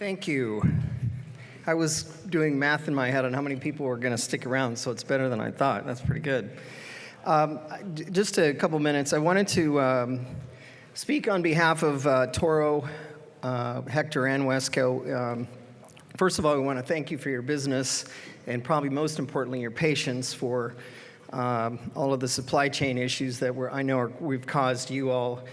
Thank you. I was doing math in my head on how many people were going to stick around, so it's better than I thought. That's pretty good. Just a couple minutes. I wanted to speak on behalf of Toro, Hector, and Wesco. First of all, we want to thank you for your business and probably most importantly your patience for all of the supply chain issues that I know we've caused you all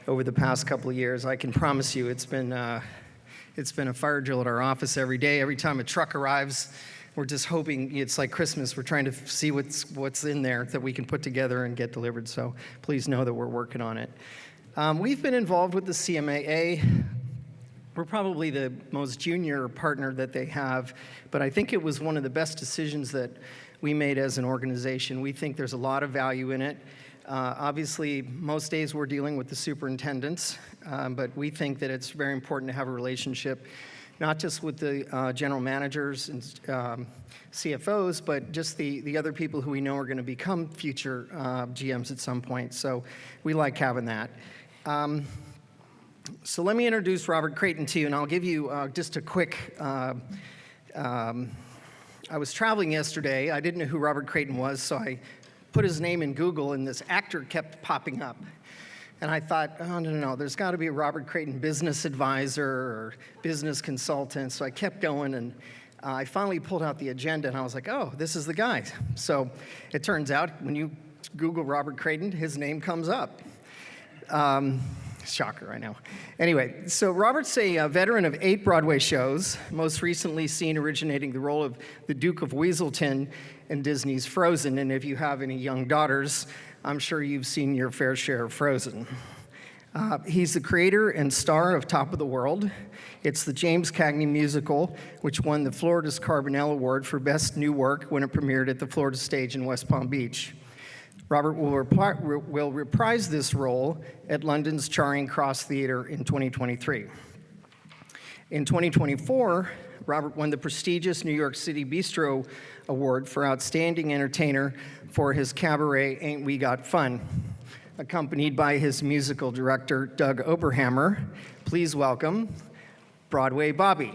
over the past couple of years. I can promise you it's been a fire drill at our office every day. Every time a truck arrives, we're just hoping it's like Christmas. We're trying to see what's in there that we can put together and get delivered. So please know that we're working on it. We've been involved with the CMAA. We're probably the most junior partner that they have, but I think it was one of the best decisions that we made as an organization. We think there's a lot of value in it. Obviously, most days we're dealing with the superintendents, but we think that it's very important to have a relationship, not just with the general managers and CFOs, but just the other people who we know are going to become future GMs at some point. So we like having that. So let me introduce Robert Creighton to you, and I'll give you just a quick. I was traveling yesterday. I didn't know who Robert Creighton was, so I put his name in Google, and this actor kept popping up. And I thought, oh, no, there's got to be a Robert Creighton business advisor or business consultant. So I kept going, and I finally pulled out the agenda, and I was like, oh, this is the guy. So it turns out when you Google Robert Creighton, his name comes up. Shocker, I know. Anyway, so Robert's a veteran of 8 Broadway shows, most recently seen originating the role of the Duke of Weaselton in Disney's Frozen. And if you have any young daughters, I'm sure you've seen your fair share of Frozen. He's the creator and star of Top of the World. It's the James Cagney musical, which won the Florida's Carbonell Award for Best New Work when it premiered at the Florida Stage in West Palm Beach. Robert will reprise this role at London's Charing Cross Theatre in 2023. In 2024, Robert won the prestigious New York City Bistro Award for Outstanding Entertainer for his cabaret Ain't We Got Fun, accompanied by his musical director, Doug Oberhammer. Please welcome Broadway Bobby.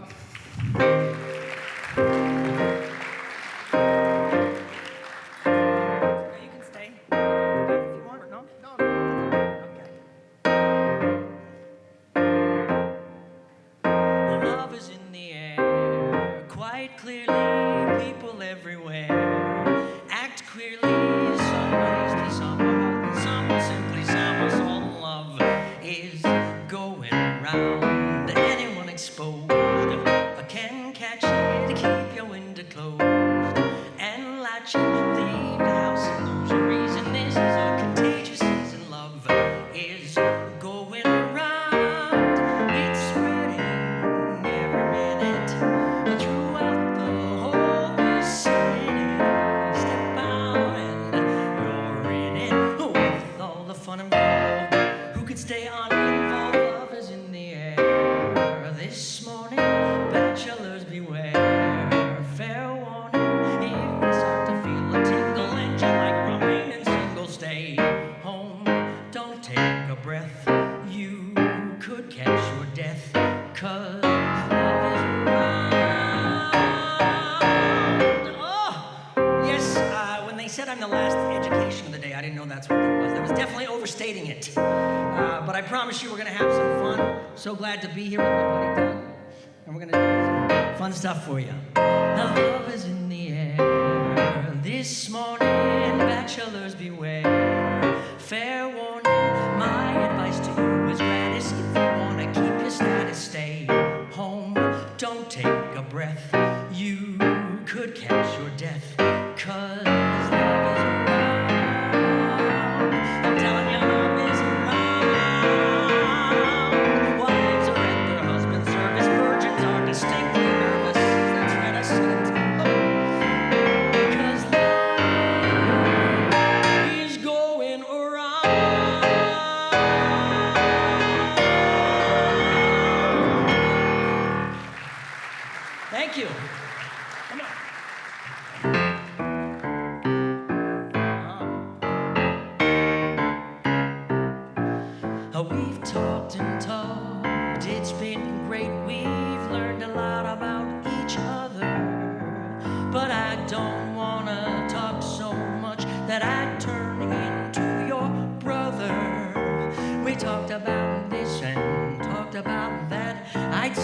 So glad to be here with my buddy Doug, and we're going to do some fun stuff for you. Love is in the air this morning, bachelors beware. Fair warning, my advice to you is gratis. If you want to keep your status, stay home. Don't take a breath, you could catch your death, 'cause love is around. I'm telling you, love is around. Distinctly nervous, that's right, I said it. Because love is going around. Thank you. Come on. We've talked and talked, it's been great, we've learned a lot.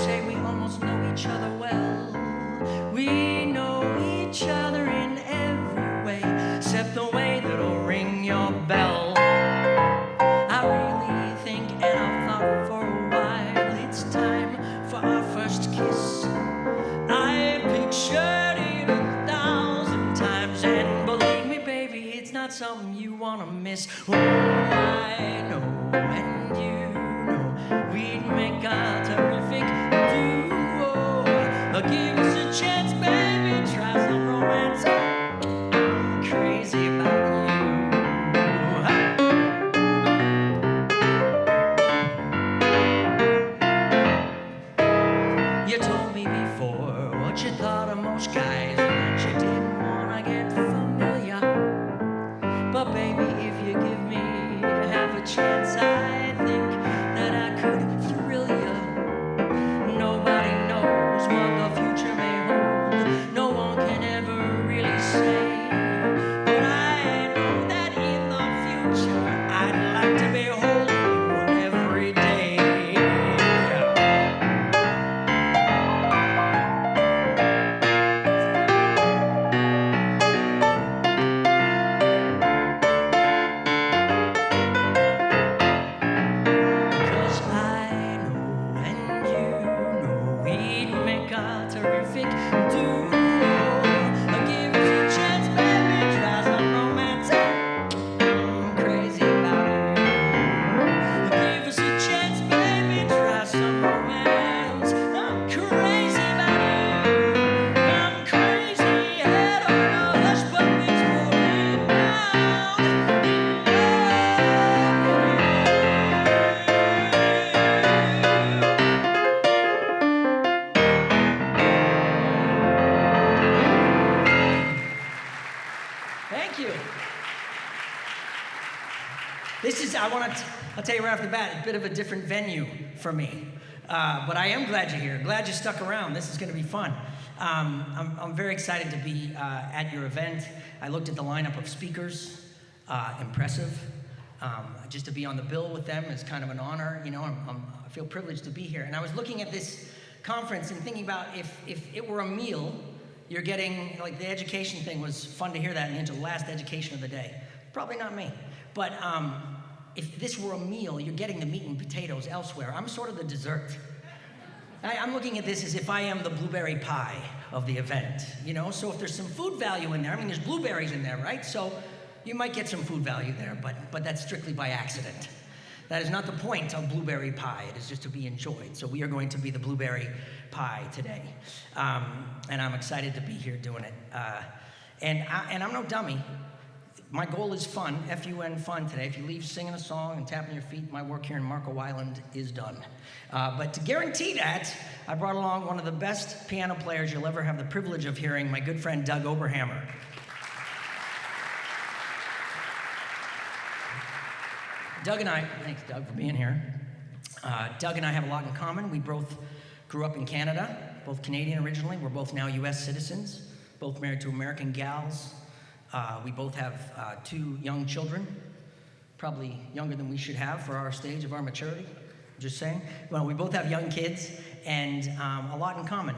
say we almost know each other well. We know each other in every way, except the way that'll ring your bell. I really think, and I've thought for a while, it's time for our first kiss. I pictured it 1,000 times, and believe me, baby, it's not something you wanna miss. Oh, I know, and you know, we'd make a terrific duo. Give us a chance, baby, try some romance. I'm crazy about you. You told me before what you thought of most guys, and that you didn't wanna get familiar. But baby, if you give me half a chance, I think that I could thrill you. Nobody knows what the future may hold. No one can ever really say. But I know that in the future I'd like to behold you every day. Because I know and you know we'd make a terrific duo. Give us a chance, baby, try some romance. I'm crazy about you. Give us a chance, baby, try some romance. I'm crazy about you. I'm crazy head on a hush puppies falling down in Thank you. This is, I'll tell you right off the bat, a bit of a different venue for me. But I am glad you're here. Glad you stuck around. This is going to be fun. I'm very excited to be at your event. I looked at the lineup of speakers. Impressive. Just to be on the bill with them is kind of an honor. You know, I feel privileged to be here. And I was looking at this conference and thinking about if it were a meal, you're getting, like the education thing was fun to hear that and into the last education of the day. Probably not me. But if this were a meal, you're getting the meat and potatoes elsewhere. I'm sort of the dessert. I'm looking at this as if I am the blueberry pie of the event, you know? So if there's some food value in there, I mean, there's blueberries in there, right? So you might get some food value there, but that's strictly by accident. That is not the point of blueberry pie. It is just to be enjoyed. So we are going to be the blueberry pie today. And I'm excited to be here doing it. And I'm no dummy. My goal is fun, F-U-N, fun today. If you leave singing a song and tapping your feet, my work here in Marco Island is done. But to guarantee that, I brought along one of the best piano players you'll ever have the privilege of hearing, my good friend Doug Oberhammer. Doug and I, thanks Doug for being here. Doug and I have a lot in common. We both grew up in Canada, both Canadian originally. We're both now US citizens, both married to American gals. We both have 2 young children, probably younger than we should have for our stage of our maturity, just saying. Well, we both have young kids and a lot in common.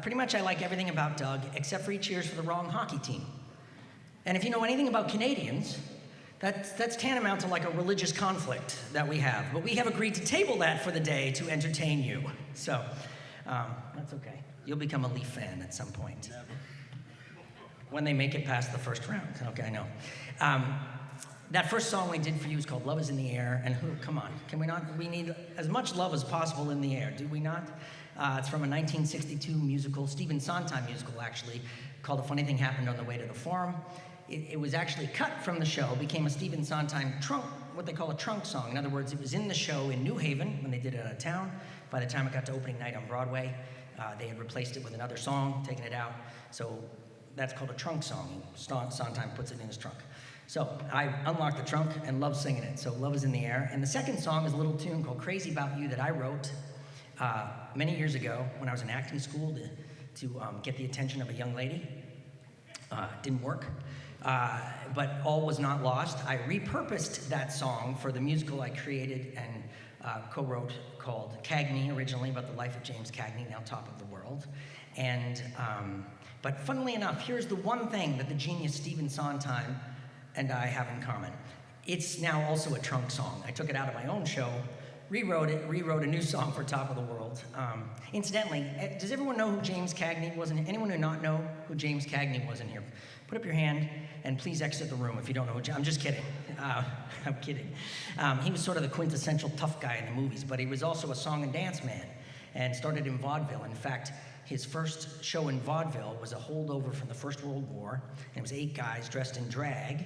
Pretty much I like everything about Doug, except for he cheers for the wrong hockey team. And if you know anything about Canadians, that's tantamount to like a religious conflict that we have. But we have agreed to table that for the day to entertain you. So that's okay. You'll become a Leaf fan at some point. Never. When they make it past the first round. Okay, I know. That first song we did for you is called Love Is in the Air. And come on, can we not? We need as much love as possible in the air, do we not? It's from a 1962 musical, Stephen Sondheim musical actually, called A Funny Thing Happened on the Way to the Forum. It was actually cut from the show, became a Stephen Sondheim trunk, what they call a trunk song. In other words, it was in the show in New Haven when they did it out of town. By the time it got to opening night on Broadway, they had replaced it with another song, taken it out. So that's called a trunk song. Sondheim puts it in his trunk. So I unlocked the trunk and love singing it. So Love Is in the Air. And the second song is a little tune called Crazy About You that I wrote many years ago when I was in acting school to get the attention of a young lady. Didn't work. But all was not lost. I repurposed that song for the musical I created and co-wrote called Cagney, originally about the life of James Cagney, now top of the world. And, but funnily enough, here's the one thing that the genius Stephen Sondheim and I have in common. It's now also a trunk song. I took it out of my own show, rewrote a new song for Top of the World. Incidentally, does everyone know who James Cagney was? Anyone who not know who James Cagney was in here? Put up your hand, and please exit the room if you don't know who I'm just kidding. I'm kidding. He was sort of the quintessential tough guy in the movies, but he was also a song and dance man, and started in vaudeville. In fact, his first show in vaudeville was a holdover from the First World War, and it was 8 guys dressed in drag.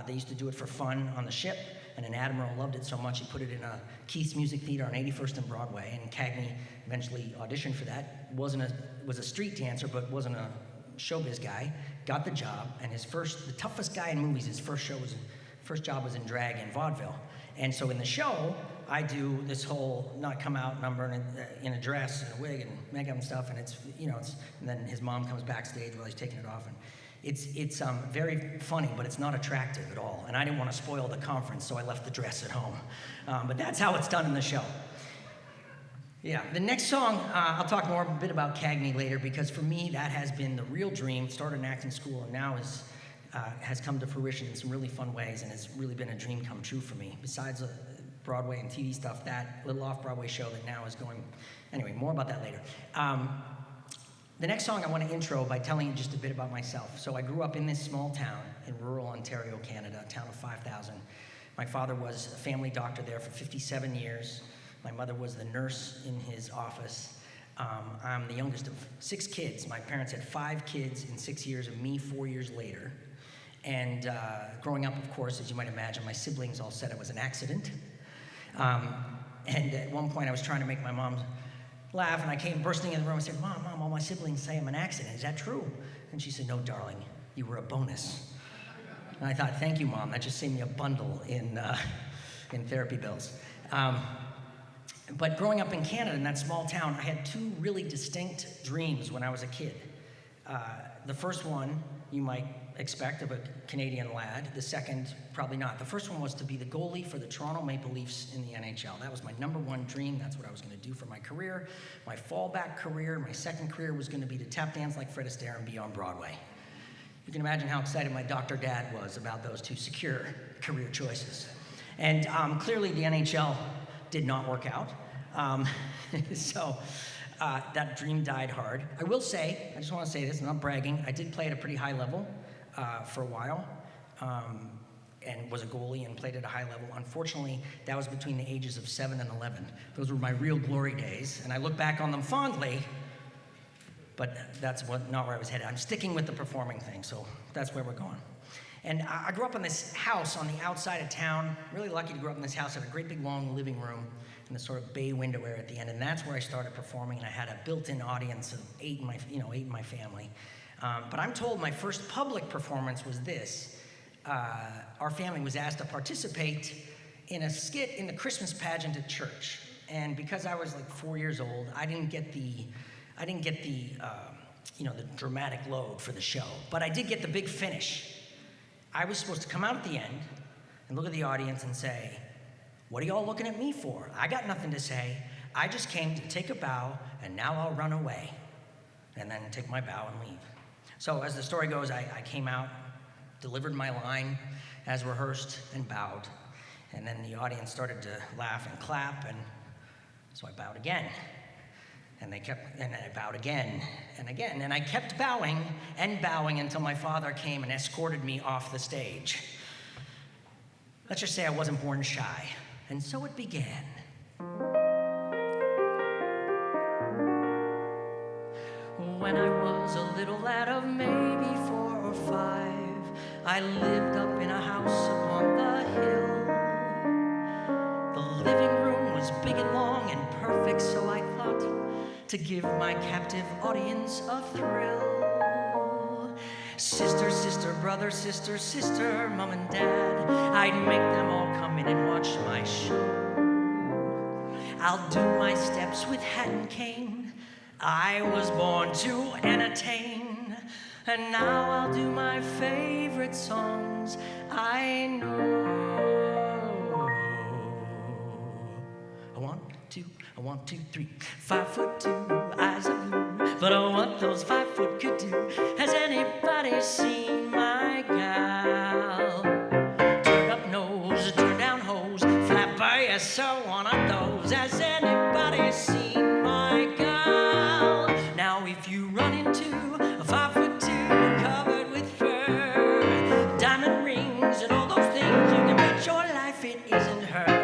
They used to do it for fun on the ship, and an admiral loved it so much he put it in a Keith's Music Theater on 81st and Broadway, and Cagney eventually auditioned for that. Was a street dancer, but wasn't a showbiz guy. Got the job, and the toughest guy in movies, his first job was in drag in vaudeville. And so in the show, I do this whole not come out number in a dress and a wig and makeup and stuff, and and then his mom comes backstage while he's taking it off, and it's very funny, but it's not attractive at all. And I didn't want to spoil the conference, so I left the dress at home. But that's how it's done in the show. Yeah, the next song, I'll talk more a bit about Cagney later, because for me, that has been the real dream. Started in acting school, and now has come to fruition in some really fun ways, and has really been a dream come true for me. Besides Broadway and TV stuff, that little off-Broadway show that now is going... Anyway, more about that later. The next song I want to intro by telling you just a bit about myself. So I grew up in this small town in rural Ontario, Canada, a town of 5,000. My father was a family doctor there for 57 years. My mother was the nurse in his office. I'm the youngest of 6 kids. My parents had 5 kids in 6 years, and me 4 years later. And growing up, of course, as you might imagine, my siblings all said it was an accident. And at one point, I was trying to make my mom laugh, and I came bursting in the room and said, Mom, all my siblings say I'm an accident. Is that true? And she said, No, darling, you were a bonus. And I thought, thank you, Mom. That just saved me a bundle in therapy bills. But growing up in Canada, in that small town, I had 2 really distinct dreams when I was a kid. The first one, you might expect of a Canadian lad. The second, probably not. The first one was to be the goalie for the Toronto Maple Leafs in the NHL. That was my #1 dream. That's what I was going to do for my career. My fallback career, my second career was going to be to tap dance like Fred Astaire and be on Broadway. You can imagine how excited my doctor dad was about those 2 secure career choices. And clearly the NHL did not work out. So that dream died hard. I will say, I just want to say this, I'm not bragging, I did play at a pretty high level for a while, and was a goalie and played at a high level. Unfortunately, that was between the ages of 7 and 11. Those were my real glory days, and I look back on them fondly, but that's not where I was headed. I'm sticking with the performing thing, so that's where we're going. And I grew up in this house on the outside of town. Really lucky to grow up in this house. I had a great big long living room and this sort of bay window area at the end. And that's where I started performing. And I had a built-in audience of 8 in my family. But I'm told my first public performance was this. Our family was asked to participate in a skit in the Christmas pageant at church. And because I was like 4 years old, I didn't get the dramatic load for the show. But I did get the big finish. I was supposed to come out at the end and look at the audience and say, what are y'all looking at me for? I got nothing to say. I just came to take a bow, and now I'll run away. And then take my bow and leave. So as the story goes, I came out, delivered my line as rehearsed, and bowed. And then the audience started to laugh and clap, and so I bowed again. And I bowed again and again. And I kept bowing and bowing until my father came and escorted me off the stage. Let's just say I wasn't born shy. And so it began. When I was a little lad of maybe 4 or 5, I lived up in a house upon the hill. The living room was big and long and perfect, so I thought, to give my captive audience a thrill. Sister, sister, brother, sister, sister, mom and dad, I'd make them all come in and watch my show. I'll do my steps with hat and cane. I was born to entertain. And now I'll do my favorite songs I know. 1, 2, 3. 5'2", eyes are blue, but oh, what those 5 foot could do. Has anybody seen my gal? Turned up nose, turned down hose, flat bass, so one of those. Has anybody seen my gal? Now if you run into a 5'2", covered with fur, diamond rings and all those things, you can bet your life it isn't her.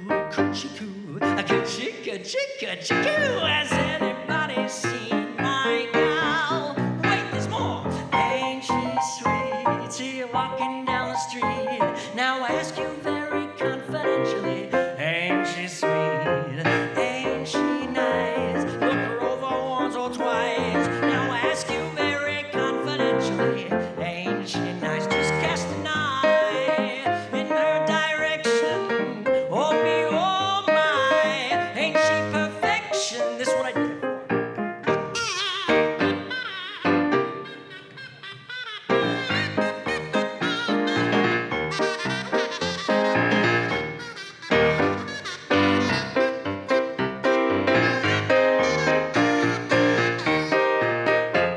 But coochie-coo, a coochie-coo. Has anybody seen my gal? Wait, there's more. Ain't she sweet? See you walking down the street. Now I ask you very confidentially, ain't she sweet? Ain't she nice? Look her over once or twice. Now I ask you very confidentially, ain't she nice? Just cast an eye in her direction. Oh me, oh my, ain't she perfection? This one I did.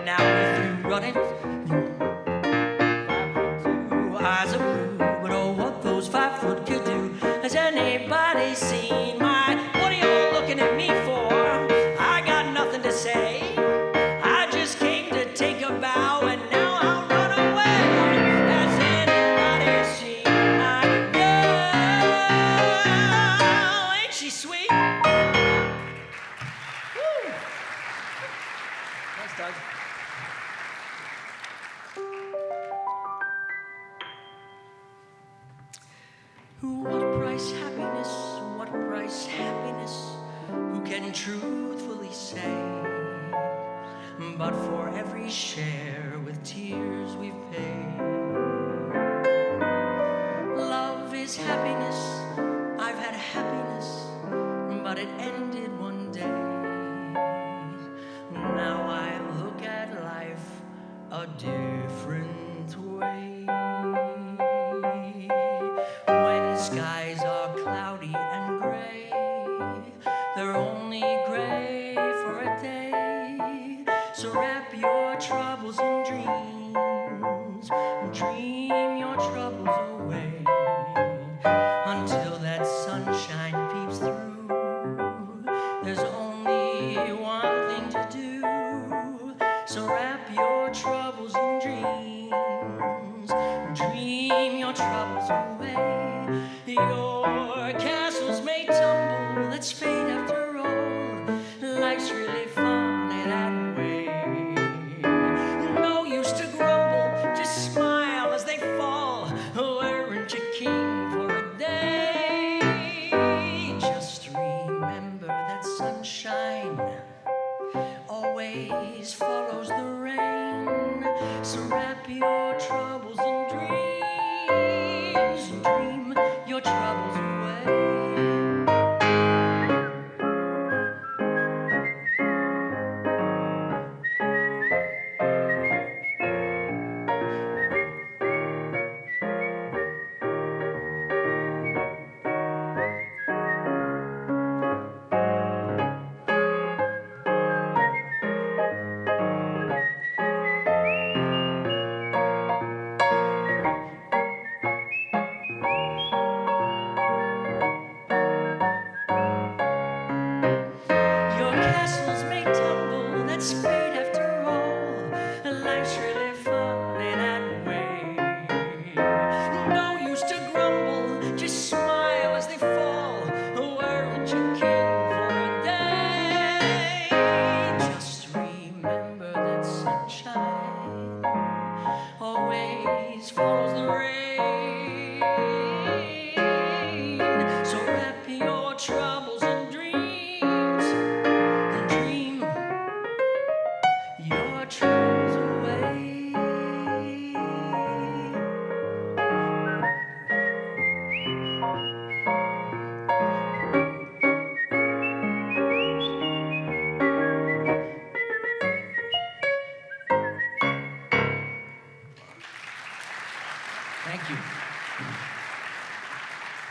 Now if you run it, 5'2", eyes are blue, but oh, what those 5 foot could do. Has anybody seen my? What are you looking at me for? I got nothing to say. I just came to take a bow, and now I'll run away. Has anybody seen my girl? Ain't she sweet? Woo. Thanks, Doug. What price happiness? What price happiness? Who can truthfully say? But for every share with tears we've paid. Love is happiness. I've had happiness, but it ended one day. Now I look at life a different way. When skies are cloudy and gray, they're only gray for a day. So wrap your troubles in dreams, dream your troubles away, until that sunshine peeps through. There's only one thing to do, so wrap your troubles in dreams, dream your troubles away. Your castles may tumble, that's fate after all. Life's really funny that way. No use to grumble, just smile as they fall. Weren't you king for a day? Just remember that sunshine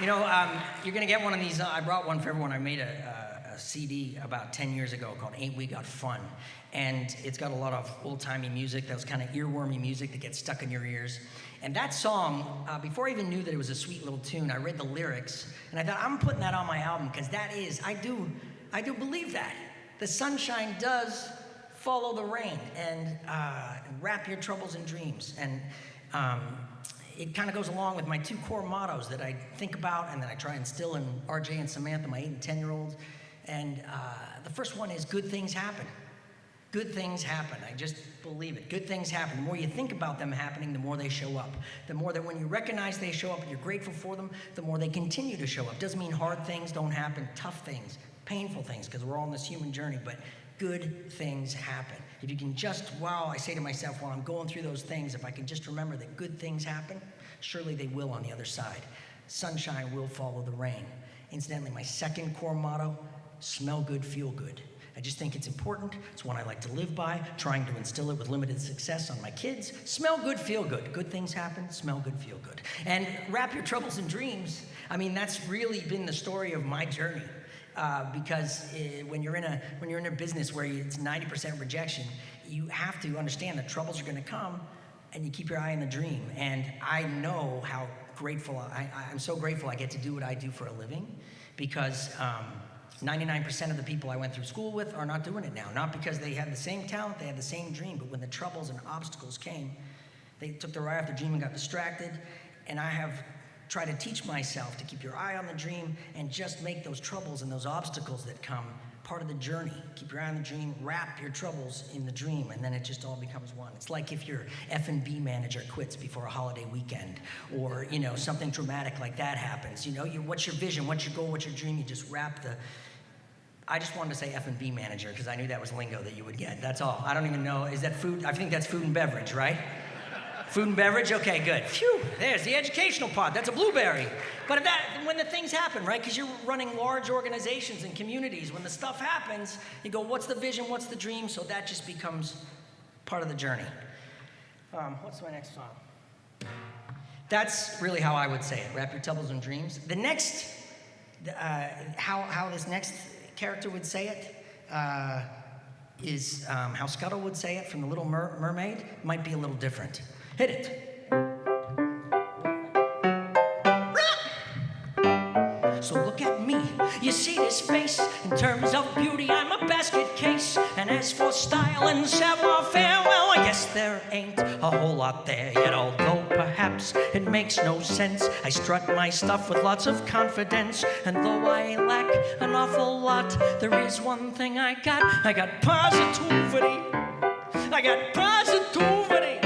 You know, you're going to get one of these. I brought one for everyone. I made a CD about 10 years ago called Ain't We Got Fun. And it's got a lot of old-timey music, that was kind of earwormy music that gets stuck in your ears. And that song, before I even knew that it was a sweet little tune, I read the lyrics, and I thought, I'm putting that on my album, because that is, I do believe that. The sunshine does follow the rain, and wrap your troubles in dreams. And it kind of goes along with my two core mottos that I think about and that I try and instill in RJ and Samantha, my 8 and 10-year-olds. And the first one is good things happen. Good things happen. I just believe it. Good things happen. The more you think about them happening, the more they show up. The more that when you recognize they show up and you're grateful for them, the more they continue to show up. Doesn't mean hard things don't happen, tough things, painful things, because we're all on this human journey, but good things happen. If you can just, I say to myself, while I'm going through those things, if I can just remember that good things happen, surely they will on the other side. Sunshine will follow the rain. Incidentally, my second core motto, smell good, feel good. I just think it's important. It's one I like to live by, trying to instill it with limited success on my kids. Smell good, feel good. Good things happen, smell good, feel good. And wrap your troubles in dreams. I mean, that's really been the story of my journey. Because when you're in a business where it's 90% rejection, you have to understand that troubles are going to come, and you keep your eye on the dream. And I know how grateful I'm so grateful I get to do what I do for a living, because 99% of the people I went through school with are not doing it now. Not because they had the same talent, they had the same dream, but when the troubles and obstacles came, they took their eye off the dream and got distracted. And I have tried to teach myself to keep your eye on the dream and just make those troubles and those obstacles that come part of the journey. Keep your eye on the dream, wrap your troubles in the dream, and then it just all becomes one. It's like if your F&B manager quits before a holiday weekend, or something dramatic like that happens. What's your vision? What's your goal? What's your dream? You just wrap the... I just wanted to say F&B manager because I knew that was lingo that you would get. That's all. I don't even know. Is that food? I think that's food and beverage, right? Food and beverage? Okay, good. Phew, there's the educational part. That's a blueberry. But when the things happen, right? Because you're running large organizations and communities. When the stuff happens, you go, what's the vision? What's the dream? So that just becomes part of the journey. What's my next song? That's really how I would say it. Wrap your troubles in dreams. The next, how this next character would say it is how Scuttle would say it from The Little Mermaid. Might be a little different. Hit it. So look at me, you see this face. In terms of beauty, I'm a basket case. And as for style and savoir-faire, well, I guess there ain't a whole lot there yet. Although perhaps it makes no sense, I strut my stuff with lots of confidence. And though I lack an awful lot, there is one thing I got positivity. I got positivity.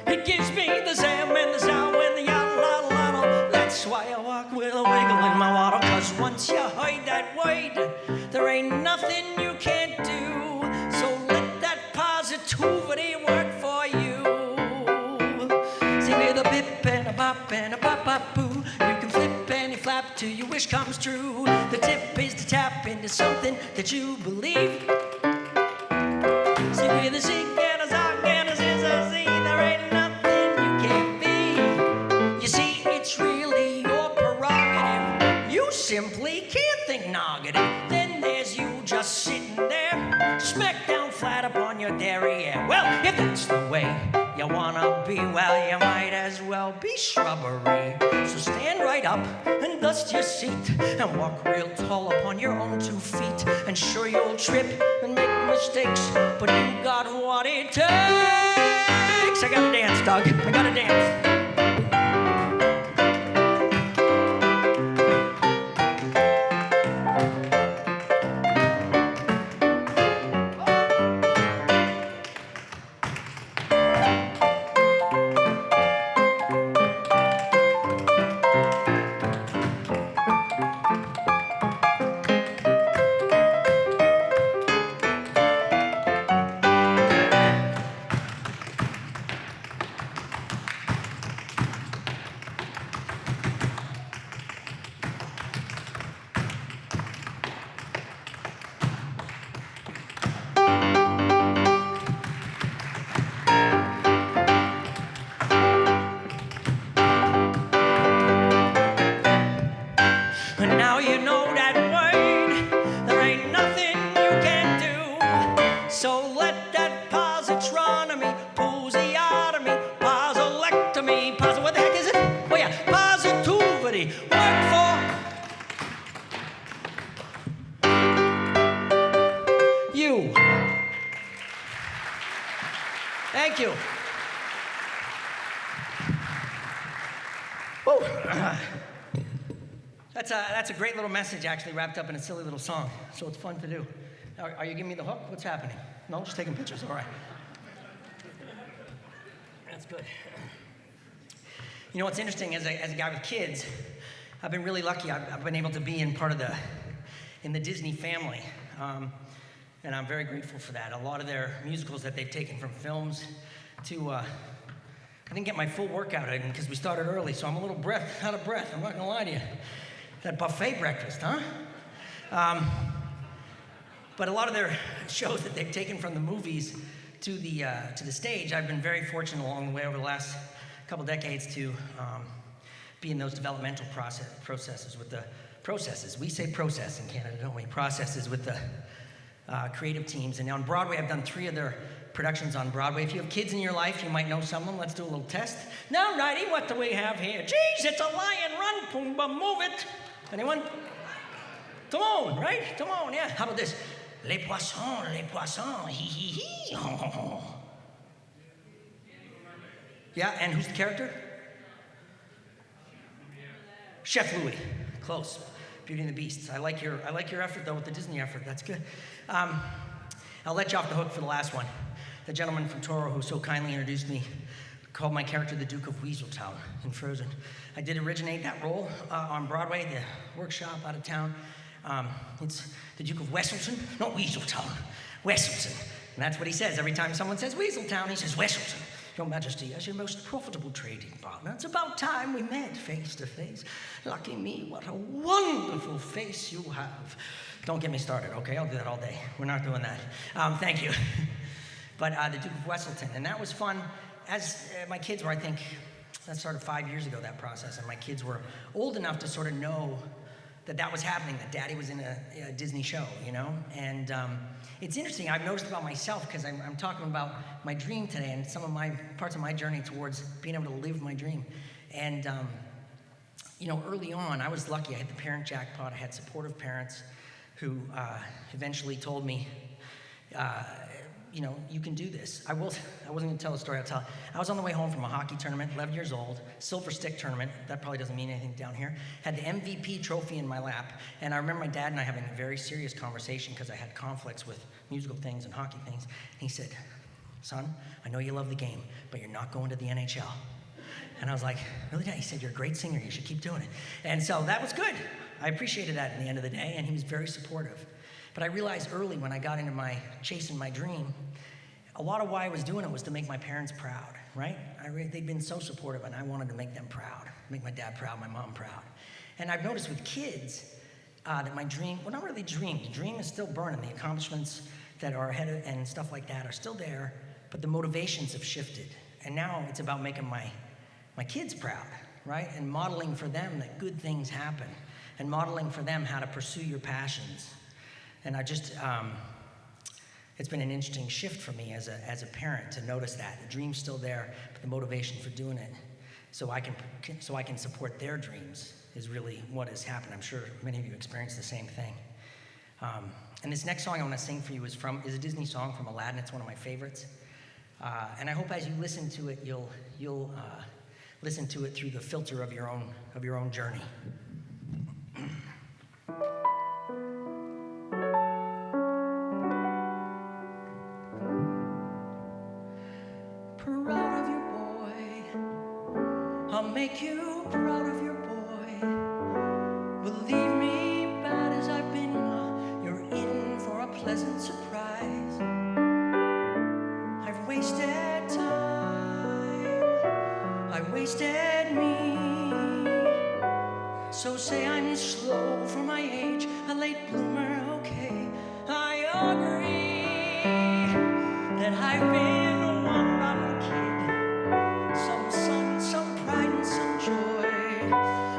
It gives me the zam and the zow and the yada-la-la-la. That's why I walk with a wiggle in my waddle. Cause once you heard that word, there ain't nothing you can't do. So let that positivity work for you. See, with a bip and a bop and a bop-bop-boo, you can flip and you flap till your wish comes true. The tip is to tap into something that you believe. See, with a zig and a zog and a ziz a zee, there ain't nothing you can't be. You see, it's really your prerogative. You simply can't think negative. Then there's you just sitting there, smack down flat upon your derriere. Well, if that's the way you wanna be, well, you might as well be shrubbery. So stand right up and dust your seat and walk real tall upon your own 2 feet. And sure, you'll trip and make mistakes, but you got what it takes. I gotta dance, Doug. I gotta dance. Thank you. Whoa. That's a great little message, actually, wrapped up in a silly little song. So it's fun to do. Are you giving me the hook? What's happening? No, just taking pictures. All right. That's good. You know what's interesting, as a guy with kids, I've been really lucky. I've been able to be in the Disney family. And I'm very grateful for that. A lot of their musicals that they've taken from films to, I didn't get my full workout in because we started early, so I'm a little out of breath. I'm not gonna lie to you. That buffet breakfast, huh? But a lot of their shows that they've taken from the movies to the stage, I've been very fortunate along the way over the last couple decades to be in those developmental processes with the processes. We say process in Canada, don't we? Processes with the creative teams. And on Broadway, I've done 3 of their productions on Broadway. If you have kids in your life, you might know some of them. Let's do a little test. Now, righty, what do we have here? Geez, it's a lion. Run, Pumbaa, move it. Anyone? Timon, right? Timon, yeah. How about this? Les poissons, hi, hi, hi. Oh. Yeah, and who's the character? Chef Louis. Close. Beauty and the Beast. I like your effort though with the Disney effort. That's good. I'll let you off the hook for the last one. The gentleman from Toro who so kindly introduced me called my character the Duke of Weaseltown in Frozen. I did originate that role on Broadway, the workshop out of town. It's the Duke of Weselton, not Weaseltown, Weselton. And that's what he says every time someone says Weaseltown. He says Weselton. Your Majesty, as your most profitable trading partner, it's about time we met face to face. Lucky me, what a wonderful face you have. Don't get me started, okay? I'll do that all day. We're not doing that. Thank you. But the Duke of Weselton, and that was fun. As my kids were, I think, that started 5 years ago, that process, and my kids were old enough to sort of know that was happening, that Daddy was in a Disney show, you know? And it's interesting, I've noticed about myself, because I'm talking about my dream today and some of my parts of my journey towards being able to live my dream. And, you know, early on, I was lucky. I had the parent jackpot. I had supportive parents who eventually told me, you know, you can do this. I wasn't going to tell the story. I'll tell. I was on the way home from a hockey tournament, 11 years old, silver stick tournament. That probably doesn't mean anything down here. Had the MVP trophy in my lap, and I remember my dad and I having a very serious conversation because I had conflicts with musical things and hockey things. And he said, "Son, I know you love the game, but you're not going to the NHL." And I was like, "Really, Dad?" He said, "You're a great singer. You should keep doing it." And so that was good. I appreciated that in the end of the day, and he was very supportive. But I realized early when I got into chasing my dream, a lot of why I was doing it was to make my parents proud, right? They'd been so supportive, and I wanted to make them proud, make my dad proud, my mom proud. And I've noticed with kids that my dream, well, not really dream, the dream is still burning. The accomplishments that are ahead of, and stuff like that are still there, but the motivations have shifted. And now it's about making my kids proud, right? And modeling for them that good things happen, and modeling for them how to pursue your passions. And I just, it's been an interesting shift for me as a parent to notice that. The dream's still there, but the motivation for doing it so I can support their dreams is really what has happened. I'm sure many of you experienced the same thing. And this next song I want to sing for you is a Disney song from Aladdin. It's one of my favorites. And I hope as you listen to it, you'll listen to it through the filter of your own journey. Proud of your boy, I'll make you proud of your boy. Believe me, bad as I've been, you're in for a pleasant surprise. I've wasted time, I wasted me. So say I'm slow for my age, a late bloomer, okay. I agree that I've been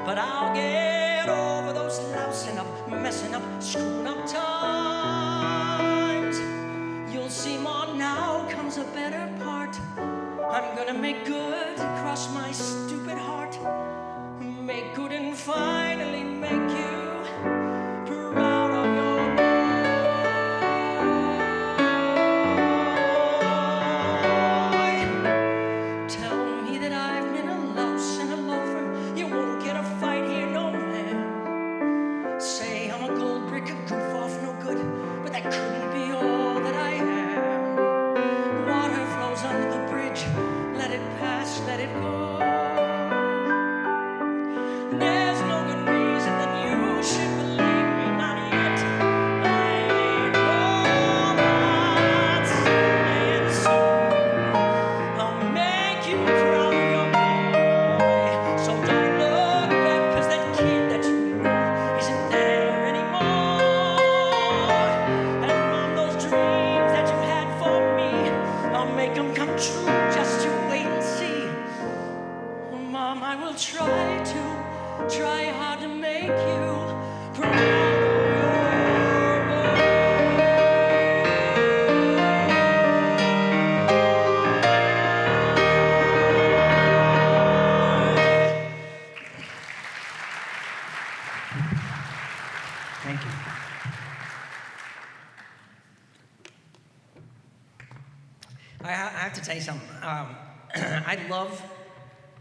but I'll get over those lousing up, messing up, screwing up times. You'll see more, now comes a better part. I'm gonna make good across my stupid heart. Make good and finally make you proud of your boy. I couldn't be all that I am. Water flows under the bridge, let it pass, let it go. There's no good reason that you should believe me, not yet. I know that someday and soon I'll make you proud of your boy. So don't look back, 'cause that kid that you knew isn't there anymore. And Mom, those dreams that you had for me, I'll make them come true. Just you wait and see. Mom, I will try hard to make you proud of your boy. Thank you. I have to tell you something.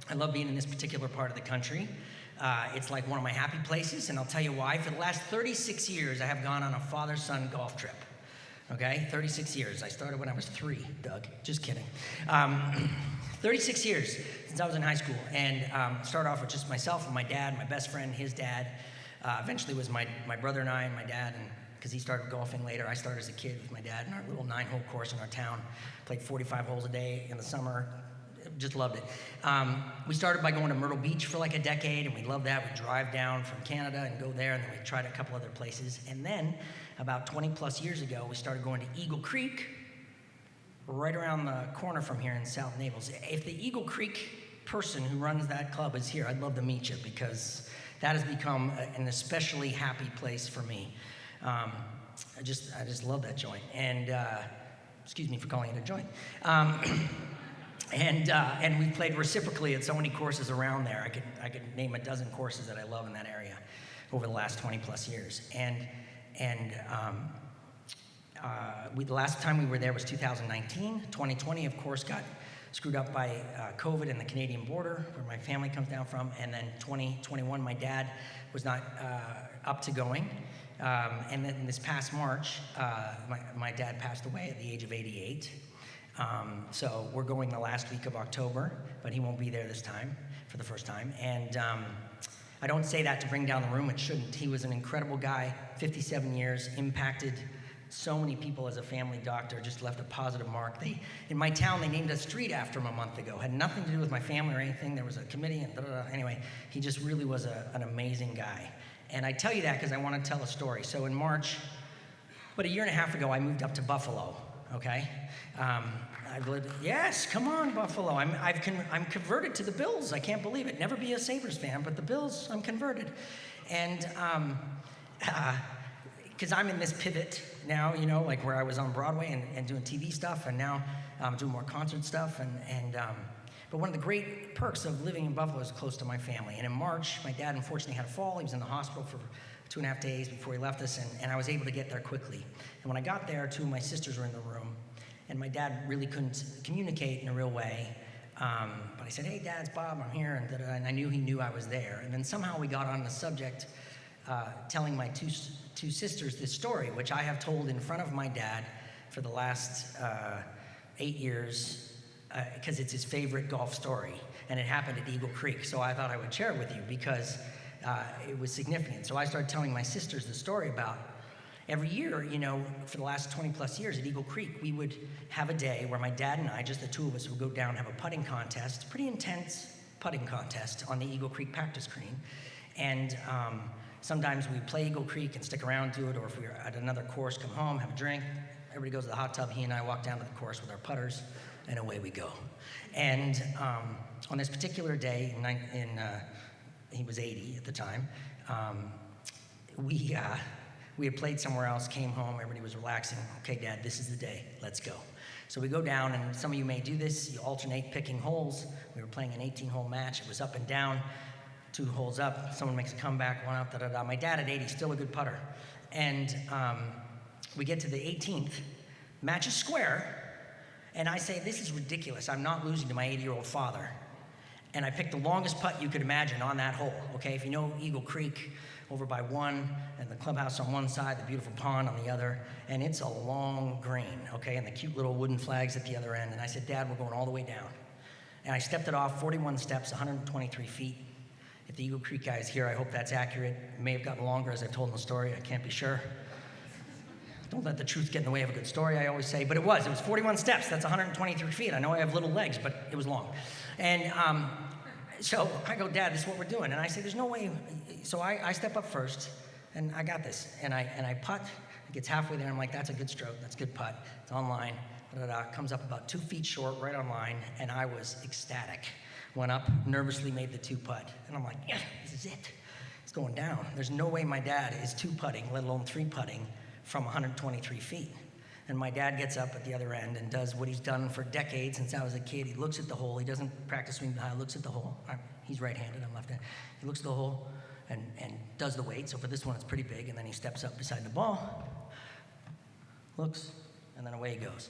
I love being in this particular part of the country. It's like one of my happy places, and I'll tell you why. For the last 36 years, I have gone on a father-son golf trip. Okay, 36 years. I started when I was 3, Doug. Just kidding. 36 years since I was in high school, and started off with just myself and my dad, my best friend, his dad. Eventually it was my brother and I and my dad, and because he started golfing later. I started as a kid with my dad in our little 9-hole course in our town. Played 45 holes a day in the summer. Just loved it. We started by going to Myrtle Beach for like a decade, and we loved that. We'd drive down from Canada and go there, and then we tried a couple other places. And then, about 20 plus years ago, we started going to Eagle Creek, right around the corner from here in South Naples. If the Eagle Creek person who runs that club is here, I'd love to meet you, because that has become an especially happy place for me. I just love that joint. And excuse me for calling it a joint. And we played reciprocally at so many courses around there. I could name a dozen courses that I love in that area over the last 20 plus years. The last time we were there was 2019. 2020, of course, got screwed up by COVID and the Canadian border, where my family comes down from. And then 2021, my dad was not up to going. And then this past March, my dad passed away at the age of 88. So we're going the last week of October, but he won't be there this time for the first time. And I don't say that to bring down the room. It shouldn't. He was an incredible guy, 57 years, impacted so many people as a family doctor, just left a positive mark. In my town, they named a street after him a month ago. Had nothing to do with my family or anything. There was a committee and Anyway, he just really was an amazing guy. And I tell you that because I want to tell a story. So in March, about a year and a half ago, I moved up to Buffalo, okay? Yes, come on, Buffalo. I'm converted to the Bills. I can't believe it. Never be a Sabres fan, but the Bills, I'm converted. And because I'm in this pivot now, like where I was on Broadway and doing TV stuff, and now I'm doing more concert stuff. But one of the great perks of living in Buffalo is close to my family. And in March, my dad unfortunately had a fall. He was in the hospital for 2.5 days before he left us, and I was able to get there quickly. And when I got there, 2 of my sisters were in the room, and my dad really couldn't communicate in a real way. But I said, "Hey, Dad, it's Bob, I'm here," and I knew he knew I was there. And then somehow we got on the subject, telling my two sisters this story, which I have told in front of my dad for the last 8 years, because it's his favorite golf story, and it happened at Eagle Creek. So I thought I would share it with you because it was significant. So I started telling my sisters the story about every year, for the last 20 plus years at Eagle Creek, we would have a day where my dad and I, just the 2 of us, would go down and have a putting contest, pretty intense putting contest on the Eagle Creek practice green. And sometimes we'd play Eagle Creek and stick around, do it, or if we were at another course, come home, have a drink. Everybody goes to the hot tub. He and I walk down to the course with our putters, and away we go. And on this particular day, he was 80 at the time, we had played somewhere else, came home, everybody was relaxing. Okay, Dad, this is the day, let's go. So we go down, and some of you may do this, you alternate picking holes. We were playing an 18-hole match, it was up and down, 2 holes up, someone makes a comeback, 1 up, da-da-da. My dad at 80, still a good putter. And we get to the 18th, match is square, and I say, this is ridiculous, I'm not losing to my 80-year-old father. And I picked the longest putt you could imagine on that hole, okay? If you know Eagle Creek, over by one, and the clubhouse on one side, the beautiful pond on the other, and it's a long green, okay, and the cute little wooden flags at the other end. And I said, Dad, we're going all the way down. And I stepped it off, 41 steps, 123 feet. If the Eagle Creek guy is here, I hope that's accurate. It may have gotten longer as I've told the story. I can't be sure. Don't let the truth get in the way of a good story, I always say. But it was 41 steps. That's 123 feet. I know I have little legs, but it was long. And so I go, Dad, this is what we're doing. And I say, there's no way. So I step up first, and I got this. And I putt. It gets halfway there. I'm like, that's a good stroke. That's a good putt. It's on line. Comes up about 2 feet short, right on line. And I was ecstatic. Went up, nervously made the 2-putt. And I'm like, yeah, this is it. It's going down. There's no way my dad is 2-putting, let alone 3-putting, from 123 feet. And my dad gets up at the other end and does what he's done for decades since I was a kid. He looks at the hole. He doesn't practice swing high, looks at the hole. He's right-handed, I'm left-handed. He looks at the hole and does the weight. So for this one, it's pretty big. And then he steps up beside the ball, looks, and then away he goes.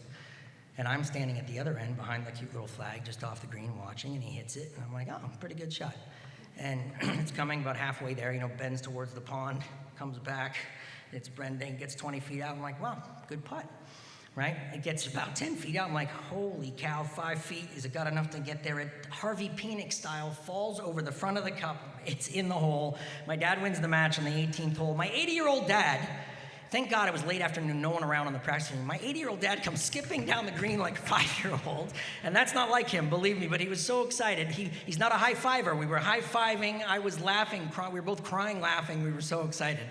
And I'm standing at the other end behind the cute little flag just off the green watching, and he hits it. And I'm like, oh, pretty good shot. And it's coming about halfway there, bends towards the pond, comes back. It's bending, gets 20 feet out. I'm like, wow, good putt, right? It gets about 10 feet out. I'm like, holy cow, 5 feet. Is it got enough to get there? It, Harvey Penick style, falls over the front of the cup. It's in the hole. My dad wins the match on the 18th hole. My 80-year-old dad, thank God it was late afternoon, no one around on the practice team. My 80-year-old dad comes skipping down the green like a 5-year-old, and that's not like him, believe me, but he was so excited. He's not a high-fiver. We were high-fiving. I was laughing. We were both crying, laughing. We were so excited.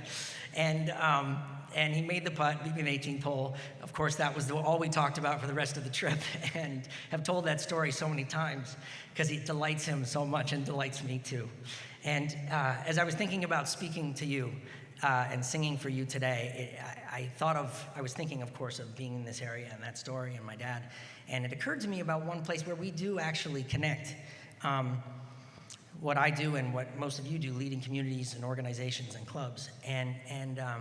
And he made the putt, beat me in the 18th hole. Of course, that was all we talked about for the rest of the trip, and have told that story so many times because it delights him so much and delights me too. And as I was thinking about speaking to you and singing for you today, I was thinking, of course, of being in this area and that story and my dad. And it occurred to me about one place where we do actually connect. What I do and what most of you do, leading communities and organizations and clubs. And a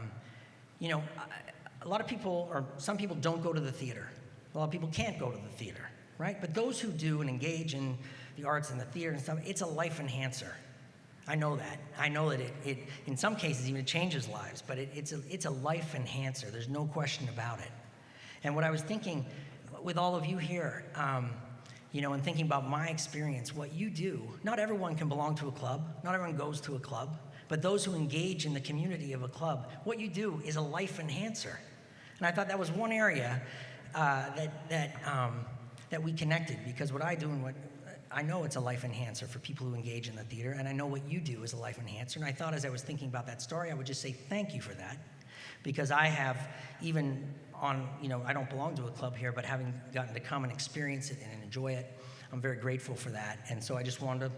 lot of people, or some people don't go to the theater. A lot of people can't go to the theater, right? But those who do and engage in the arts and the theater and stuff, it's a life enhancer. I know that. I know that it in some cases even changes lives, but it's a life enhancer. There's no question about it. And what I was thinking with all of you here, and thinking about my experience, what you do, not everyone can belong to a club, not everyone goes to a club, but those who engage in the community of a club, what you do is a life enhancer. And I thought that was one area that we connected, because what I do and what I know it's a life enhancer for people who engage in the theater, and I know what you do is a life enhancer. And I thought as I was thinking about that story, I would just say thank you for that, because I have even I don't belong to a club here, but having gotten to come and experience it and enjoy it, I'm very grateful for that. And so I just wanted to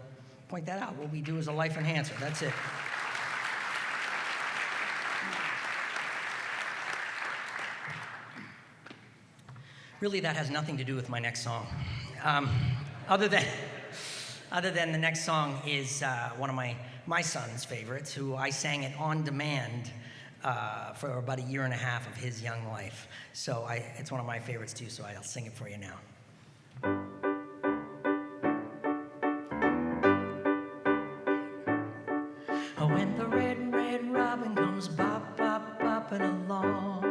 point that out. What we do is a life enhancer. That's it. Really, that has nothing to do with my next song. Other than the next song is one of my son's favorites, who I sang it on demand for about 1.5 years of his young life. So it's one of my favorites too, so I'll sing it for you now. When the red, red robin comes bop, bop, bopping along,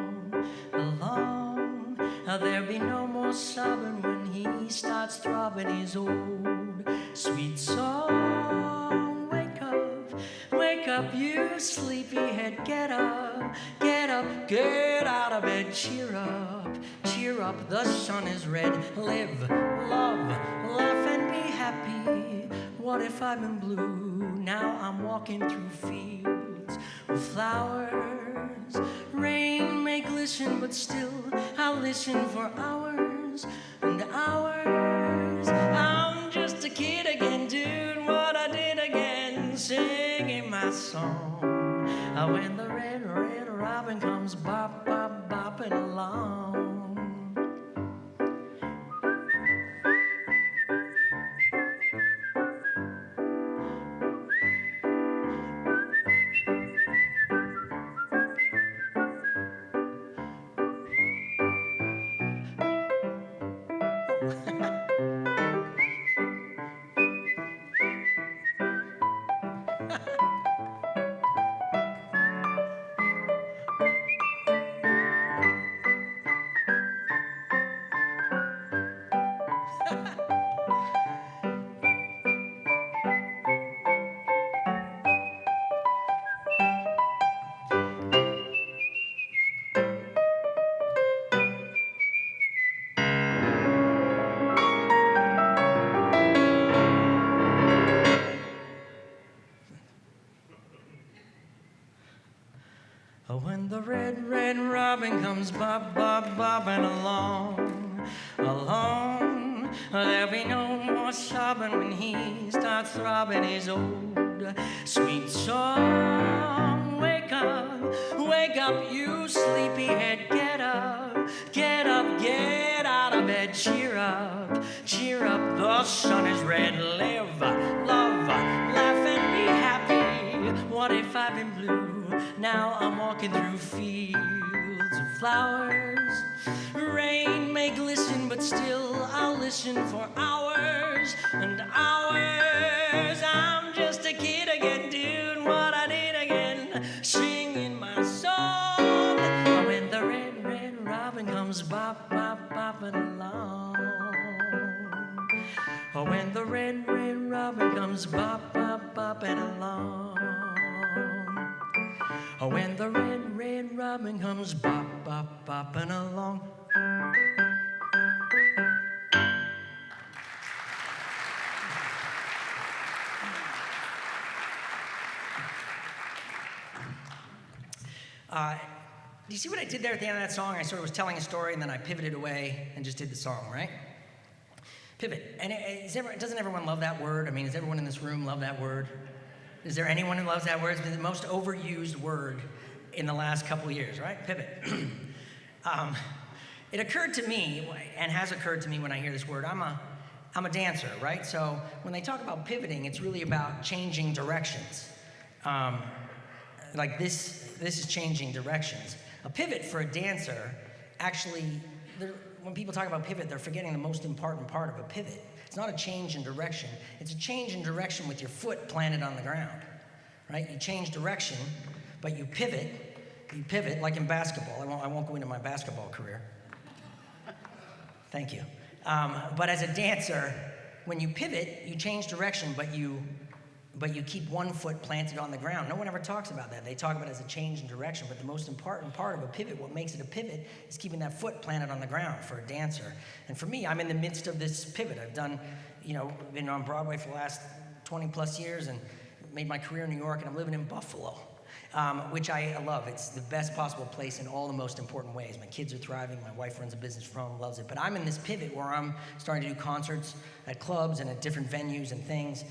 there'll be no more sobbing when he starts throbbing his old sweet song. Wake up, you sleepyhead, get up, get out of bed, cheer up, the sun is red, live, love, laugh and be happy. What if I've been blue? Now I'm walking through fields with flowers. Rain may glisten, but still I'll listen for hours and hours. I'm just a kid again, doing what I did again, singing my song. When the red, red robin comes bop, bop, bopping along. comes bobbing along, along. There'll be no more sobbing when he starts throbbing his old sweet song. Wake up, you sleepyhead, get up, get up, get out of bed, cheer up, the sun is red, live, love, laugh and be happy. What if I've been blue? Now I'm walking through fields of flowers. Rain may glisten, but still I'll listen for hours and hours. I'm just a kid again, doing what I did again, singing my song. When the red robin comes bopping along. When the red robin comes bopping along. When the red robin comes bopping along. Do you see what I did there at the end of that song? I sort of was telling a story and then I pivoted away and just did the song, right? Pivot. And doesn't everyone love that word? I mean, does everyone in this room love that word? Is there anyone who loves that word? It's been the most overused word in the last couple of years, right? Pivot. It occurred to me, and has occurred to me when I hear this word, I'm a dancer, right? So when they talk about pivoting, it's really about changing directions. Like this is changing directions. A pivot for a dancer, actually, when people talk about pivot, they're forgetting the most important part of a pivot. It's not a change in direction. It's a change in direction with your foot planted on the ground, right? You change direction, but you pivot like in basketball. I won't go into my basketball career. Thank you. But as a dancer, when you pivot, you change direction, but you keep one foot planted on the ground. No one ever talks about that. They talk about it as a change in direction, but the most important part of a pivot, what makes it a pivot, is keeping that foot planted on the ground for a dancer. And for me, I'm in the midst of this pivot. I've done, been on Broadway for the last 20 plus years and made my career in New York, and I'm living in Buffalo, which I love. It's the best possible place in all the most important ways. My kids are thriving. My wife runs a business from home, loves it. But I'm in this pivot where I'm starting to do concerts at clubs and at different venues and things.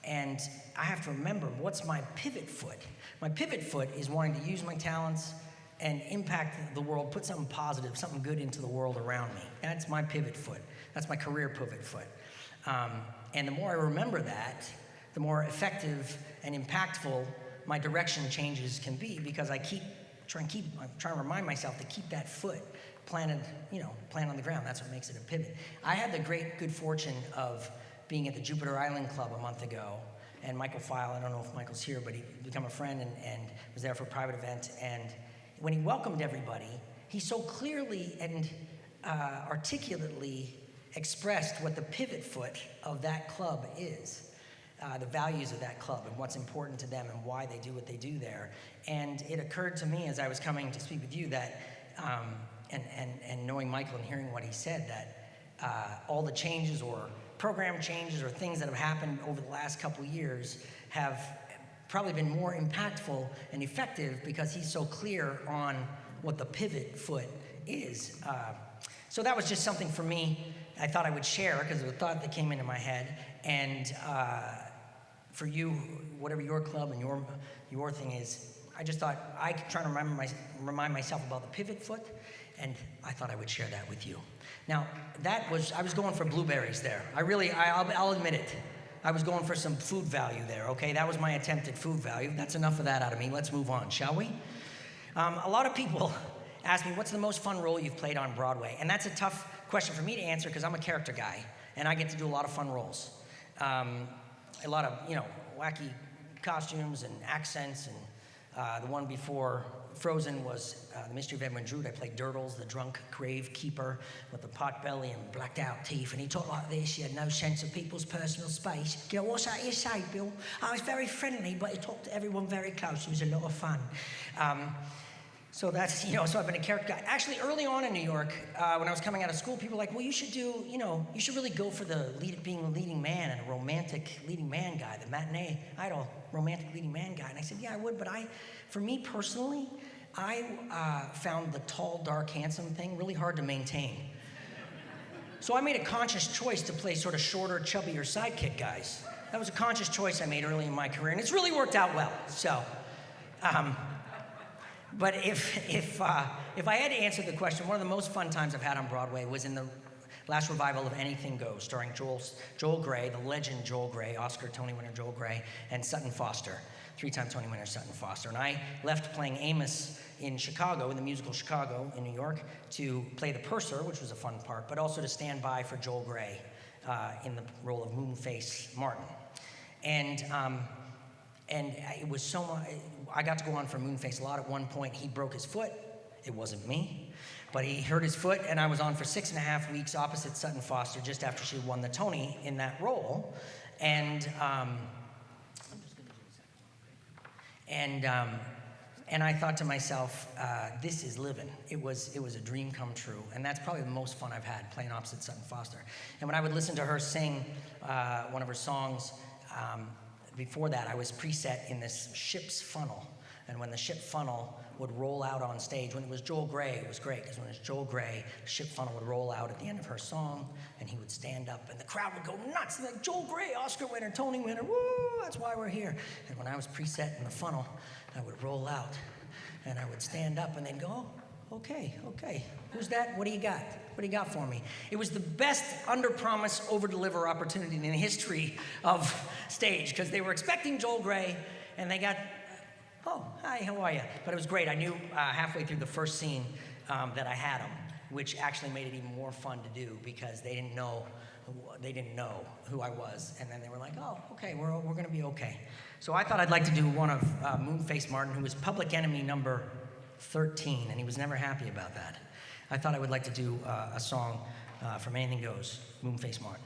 And I have to remember, what's my pivot foot? My pivot foot is wanting to use my talents and impact the world, put something positive, something good into the world around me. That's my pivot foot. That's my career pivot foot. And the more I remember that, the more effective and impactful my direction changes can be, because I'm trying to remind myself to keep that foot planted on the ground. That's what makes it a pivot. I had the good fortune of being at the Jupiter Island Club a month ago, and Michael File, I don't know if Michael's here, but he became a friend and was there for a private event, and when he welcomed everybody, he so clearly and articulately expressed what the pivot foot of that club is, the values of that club and what's important to them and why they do what they do there. And it occurred to me as I was coming to speak with you that, and knowing Michael and hearing what he said, that all the changes or program changes or things that have happened over the last couple years have probably been more impactful and effective because he's so clear on what the pivot foot is. So that was just something for me I thought I would share because it was a thought that came into my head. And for you, whatever your club and your thing is, I just thought I could try to remind myself about the pivot foot, and I thought I would share that with you. Now, I was going for blueberries there. I'll admit it. I was going for some food value there, okay? That was my attempt at food value. That's enough of that out of me. Let's move on, shall we? A lot of people ask me, what's the most fun role you've played on Broadway? And that's a tough question for me to answer because I'm a character guy, and I get to do a lot of fun roles. A lot of, wacky costumes and accents, and the one before Frozen was The Mystery of Edwin Drood. I played Durdles, the drunk grave keeper with the pot belly and blacked out teeth, and he talked like this. He had no sense of people's personal space. What's that you say, Bill? I was very friendly, but he talked to everyone very close. It was a lot of fun. So that's, so I've been a character guy. Actually, early on in New York, when I was coming out of school, people were like, well, you should you should really go for being a leading man and a romantic leading man guy, the matinee idol romantic leading man guy. And I said, yeah, I would, but for me personally, I found the tall, dark, handsome thing really hard to maintain. So I made a conscious choice to play sort of shorter, chubbier sidekick guys. That was a conscious choice I made early in my career, and it's really worked out well. So, but if I had to answer the question, one of the most fun times I've had on Broadway was in the last revival of Anything Goes, starring Joel Grey, the legend Joel Grey, Oscar Tony winner Joel Grey, and Sutton Foster, 3-time Tony winner Sutton Foster. And I left playing Amos in Chicago, in the musical Chicago in New York, to play the purser, which was a fun part, but also to stand by for Joel Grey in the role of Moonface Martin. And it was so much, I got to go on for Moonface a lot. At one point, he broke his foot. It wasn't me. But he hurt his foot, and I was on for 6.5 weeks opposite Sutton Foster just after she won the Tony in that role. And I thought to myself, this is living. It was a dream come true, and that's probably the most fun I've had, playing opposite Sutton Foster. And when I would listen to her sing one of her songs, before that, I was preset in this ship's funnel. And when the ship funnel would roll out on stage, when it was Joel Grey, it was great, because when it was Joel Grey, the ship funnel would roll out at the end of her song, and he would stand up, and the crowd would go nuts. Like, Joel Grey, Oscar winner, Tony winner, woo, that's why we're here. And when I was preset in the funnel, I would roll out, and I would stand up, and they'd go, oh, okay, who's that? What do you got? What do you got for me? It was the best under-promise, over-deliver opportunity in the history of stage, because they were expecting Joel Grey, and they got, oh, hi, how are you? But it was great. I knew halfway through the first scene that I had him, which actually made it even more fun to do, because they didn't know who I was, and then they were like, oh, okay, we're going to be okay. So I thought I'd like to do one of Moonface Martin, who was Public Enemy number 13, and he was never happy about that. I thought I would like to do a song from Anything Goes, Moonface Martin.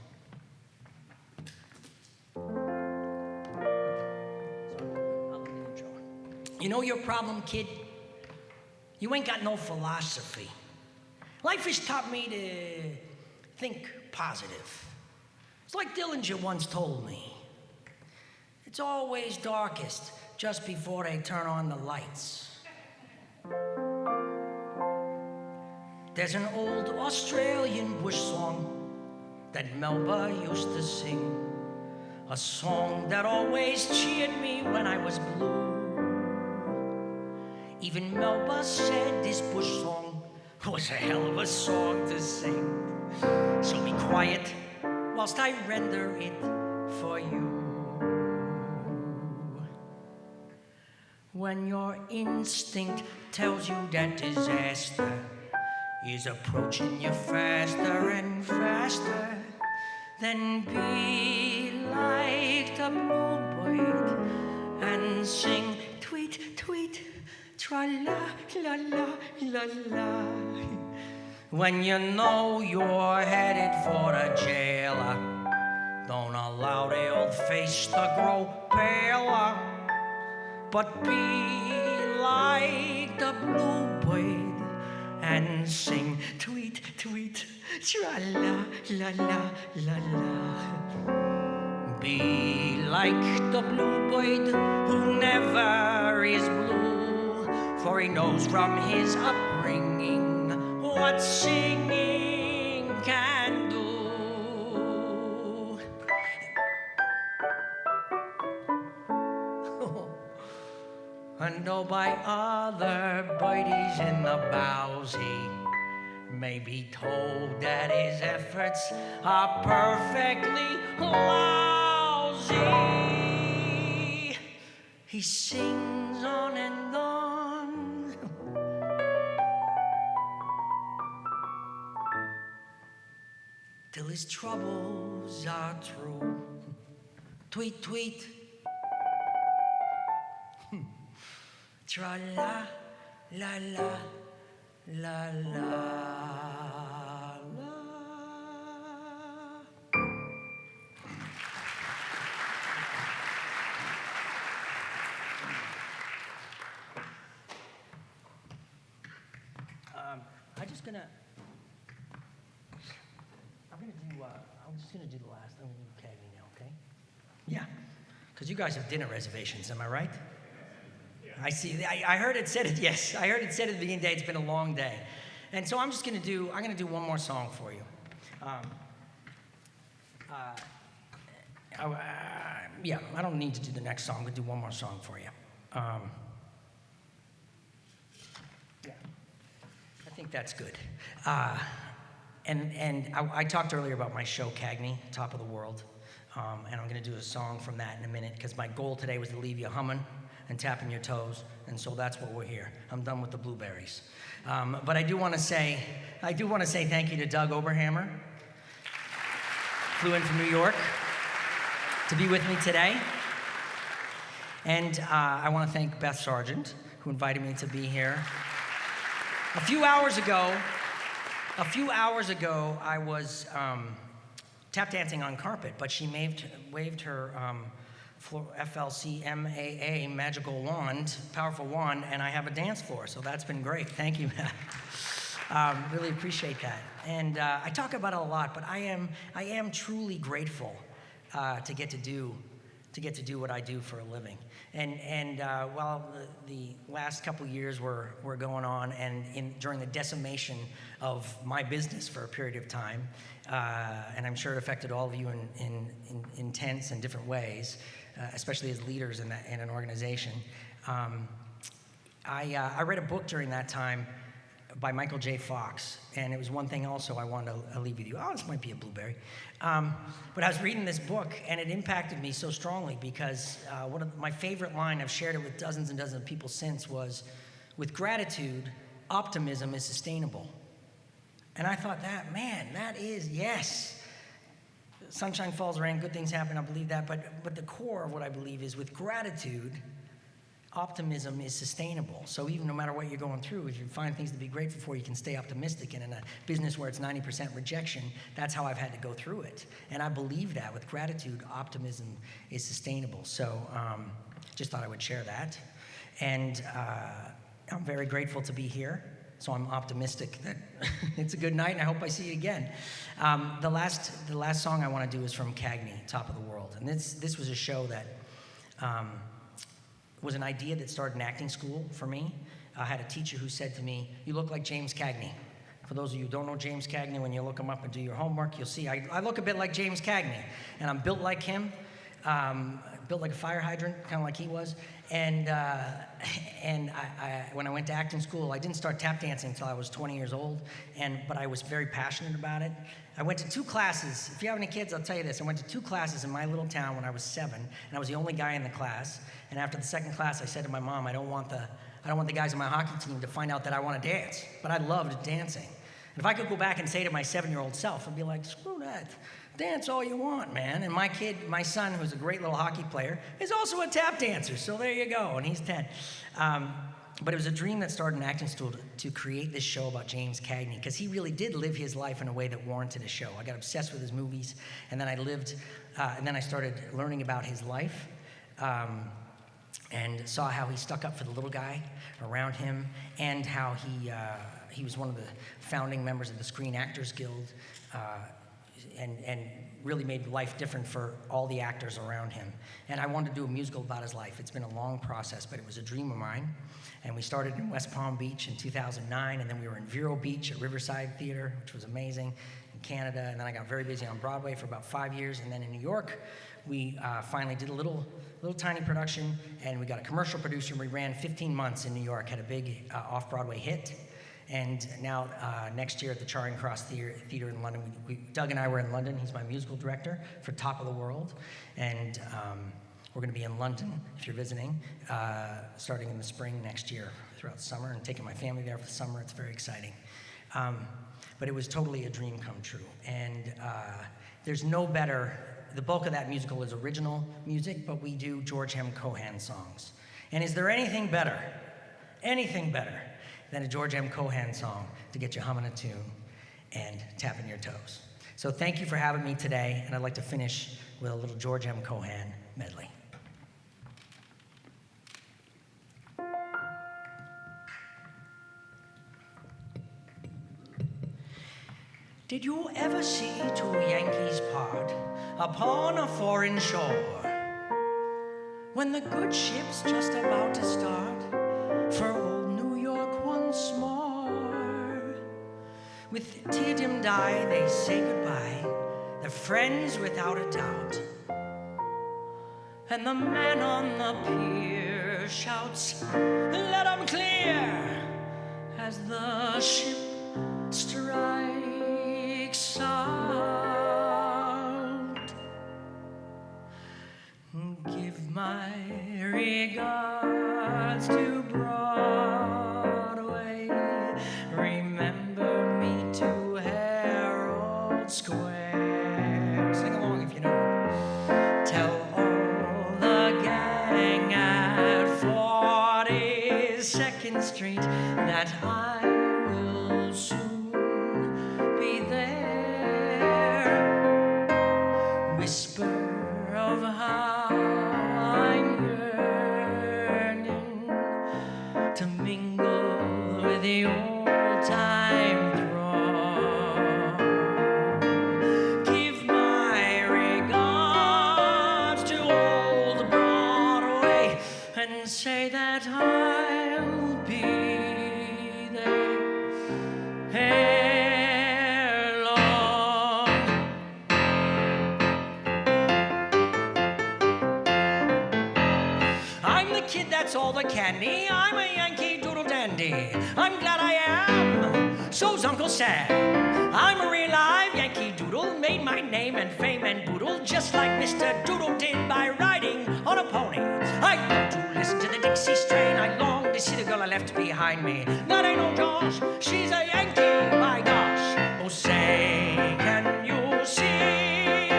You know your problem, kid? You ain't got no philosophy. Life has taught me to think positive. It's like Dillinger once told me. It's always darkest just before they turn on the lights. There's an old Australian bush song that Melba used to sing, a song that always cheered me when I was blue. Even Melba said this bush song was a hell of a song to sing. So be quiet whilst I render it for you. When your instinct tells you that disaster is approaching you faster and faster, then be like the bluebird and sing tweet, tweet, tra-la-la-la-la-la. When you know you're headed for the jailer, don't allow the old face to grow paler, but be like the bluebird and sing tweet, tweet, tra-la-la-la-la-la. Be like the bluebird who never is blue, for he knows from his upbringing what singing can do. And though by other birdies in the boughs he may be told that his efforts are perfectly lousy, he sings on and on till his troubles are through. Tweet, tweet, tra-la-la-la-la-la. I'm just gonna do the last. I'm gonna do Cagney now, okay? Yeah, because you guys have dinner reservations, am I right? Yeah. I see. I heard it said it. Yes, I heard it said at the beginning of the day. It's been a long day, and so I'm gonna do one more song for you. Yeah, I don't need to do the next song. I'm gonna do one more song for you. Yeah, I think that's good. And I talked earlier about my show, Cagney, Top of the World, and I'm going to do a song from that in a minute because my goal today was to leave you humming and tapping your toes, and so that's what we're here. I'm done with the blueberries, but I do want to say thank you to Doug Oberhammer. Flew in from New York to be with me today, and I want to thank Beth Sargent, who invited me to be here. A few hours ago, I was tap dancing on carpet, but she waved her FLCMAA magical wand, powerful wand, and I have a dance floor, so that's been great. Thank you, Matt. Really appreciate that. And I talk about it a lot, but I am truly grateful to get to do what I do for a living. And while the last couple years were going on, and during the decimation of my business for a period of time, and I'm sure it affected all of you in intense and different ways, especially as leaders in an organization. I read a book during that time by Michael J. Fox, and it was one thing also I wanted to leave with you. Oh, this might be a blueberry. But I was reading this book, and it impacted me so strongly because one of my favorite line, I've shared it with dozens and dozens of people since, was, with gratitude, optimism is sustainable. And I thought that is, yes. Sunshine falls, rain, good things happen, I believe that, but the core of what I believe is with gratitude, optimism is sustainable. So even no matter what you're going through, if you find things to be grateful for, you can stay optimistic. And in a business where it's 90% rejection, that's how I've had to go through it. And I believe that with gratitude, optimism is sustainable. So just thought I would share that. And I'm very grateful to be here. So I'm optimistic that it's a good night, and I hope I see you again. The last song I want to do is from Cagney, Top of the World. And this was a show that was an idea that started in acting school for me. I had a teacher who said to me, "You look like James Cagney." For those of you who don't know James Cagney, when you look him up and do your homework, you'll see I look a bit like James Cagney, and I'm built like him, built like a fire hydrant, kind of like he was. And when I went to acting school, I didn't start tap dancing until I was 20 years old, but I was very passionate about it. I went to 2 classes. If you have any kids, I'll tell you this. I went to 2 classes in my little town when I was 7, and I was the only guy in the class. And after the second class, I said to my mom, I don't want the guys on my hockey team to find out that I want to dance, but I loved dancing. And if I could go back and say to my 7-year-old self, I'd be like, screw that. Dance all you want, man. And my son, who's a great little hockey player, is also a tap dancer. So there you go, and he's 10. But it was a dream that started in acting school to create this show about James Cagney, because he really did live his life in a way that warranted a show. I got obsessed with his movies, and then I started learning about his life, and saw how he stuck up for the little guy around him, and how he was one of the founding members of the Screen Actors Guild, and really made life different for all the actors around him. And I wanted to do a musical about his life. It's been a long process, but it was a dream of mine. And we started in West Palm Beach in 2009, and then we were in Vero Beach at Riverside Theater, which was amazing, in Canada. And then I got very busy on Broadway for about 5 years. And then in New York, we finally did a little tiny production, and we got a commercial producer, and we ran 15 months in New York, had a big off-Broadway hit. And now, next year at the Charing Cross Theater in London, Doug and I were in London. He's my musical director for Top of the World. And we're going to be in London, if you're visiting, starting in the spring next year, throughout the summer, and taking my family there for the summer. It's very exciting. But it was totally a dream come true. And there's no better, the bulk of that musical is original music, but we do George M. Cohan songs. And is there anything better than a George M. Cohan song to get you humming a tune and tapping your toes? So thank you for having me today, and I'd like to finish with a little George M. Cohan medley. Did you ever see 2 Yankees part upon a foreign shore, when the good ship's just about to start? With tear-dimmed eye, they say goodbye. They're friends without a doubt. And the man on the pier shouts, "Let 'em clear," as the ship strikes out. Give my regards to Broadway. Remember me to Herald Square. Sing along if you know. Tell all the gang at 42nd Street that I will soon be there. Whisper of how I'm yearning to mingle with the old-time throng. Give my regards to old Broadway and say that I'll be there ere long. I'm the kid that's all the candy. I'm a Yankee Doodle dandy. I'm glad I am. So's Uncle Sam. I'm a real live Yankee Doodle. Made my name and fame and boodle just like Mr. Doodle did by riding on a pony. I love to listen to the Dixie strain. I long to see the girl I left behind me. That ain't no Josh. She's a Yankee, my gosh. Oh, say, can you see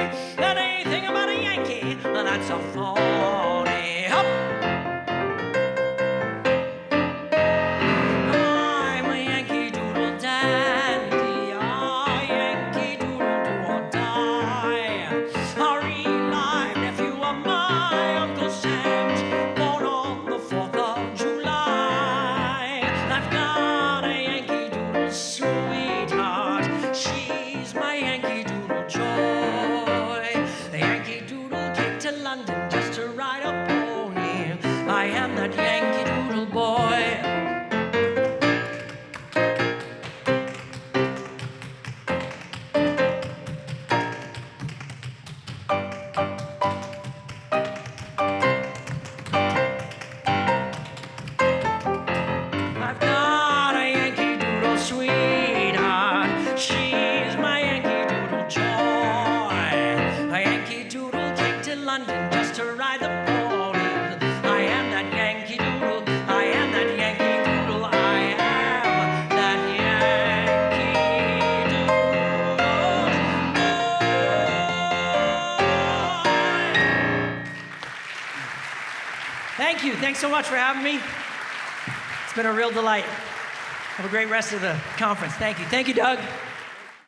that anything about a Yankee that's a phony? Hup! I'm a Yankee Doodle dandy, a Yankee Doodle do or die. A real live nephew of my Uncle Sam's, born on the 4th of July. I've got a Yankee Doodle sweetheart, she's my Yankee Doodle joy. The Yankee Doodle came to London just to ride a pony. I am that Yankee Doodle boy. I've got a Yankee Doodle sweetheart, she's my Yankee Doodle joy. A Yankee Doodle came to London just to ride the pony. I am that Yankee Doodle, I am that Yankee Doodle, I am that Yankee Doodle boy. Thank you. Thanks so much for having me. It's been a real delight. Have a great rest of the conference. Thank you. Thank you, Doug.